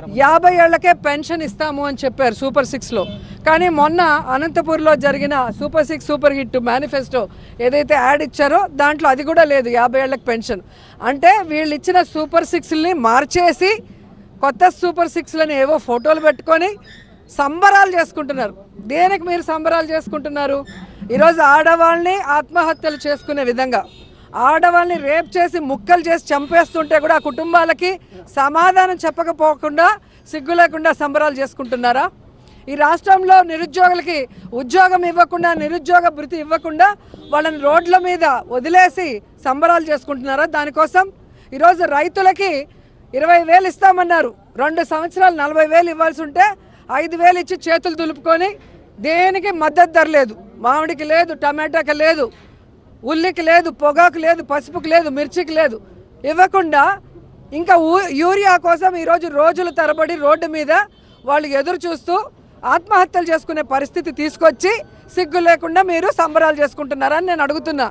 50 ఏళ్లకే pension ఇస్తాము అని చెప్పారు సూపర్ 6లో. కానీ మొన్న అనంతపూర్లో జరిగిన సూపర్ 6 సూపర్ హిట్ మేనిఫెస్టో ఏదైతే యాడ్ ఇచ్చారో దాంట్లో అది కూడా లేదు 50 ఏళ్లకు పెన్షన్. అంటే వీళ్ళు ఇచ్చిన సూపర్ 6ని మార్చేసి కొత్త సూపర్ 6లని ఏవో ఫోటోలు పెట్టుకొని సంబరాలు చేసుకుంటున్నారు. దేనికి మీరు సంబరాలు చేసుకుంటున్నారు? ఈరోజు ఆడవాళ్ళని ఆత్మహత్యలు చేసుకునే విధంగా, ఆడవాళ్ళని రేప్ చేసి ముక్కలు చేసి చంపేస్తుంటే కూడా ఆ కుటుంబాలకి సమాధానం చెప్పకపోకుండా సిగ్గు లేకుండా సంబరాలు చేసుకుంటున్నారా? ఈ రాష్ట్రంలో నిరుద్యోగులకి ఉద్యోగం ఇవ్వకుండా, నిరుద్యోగ భృతి ఇవ్వకుండా వాళ్ళని రోడ్ల మీద వదిలేసి సంబరాలు చేసుకుంటున్నారా? దానికోసం ఈరోజు రైతులకి 20,000 ఇస్తామన్నారు. 2 సంవత్సరాలు 40,000 ఇవ్వాల్సి ఉంటే 5,000 ఇచ్చి చేతులు దులుపుకొని దేనికి మద్దతు ధర లేదు. మామిడికి లేదు, టమాటాకి లేదు, ఉల్లికి లేదు, పొగాకు లేదు, పసుపుకి లేదు, మిర్చికి లేదు ఇవ్వకుండా ఇంకా యూరియా కోసం ఈరోజు రోజుల తరబడి రోడ్డు మీద వాళ్ళు ఎదురు చూస్తూ ఆత్మహత్యలు చేసుకునే పరిస్థితి తీసుకొచ్చి సిగ్గు లేకుండా మీరు సంబరాలు చేసుకుంటున్నారని నేను అడుగుతున్నా.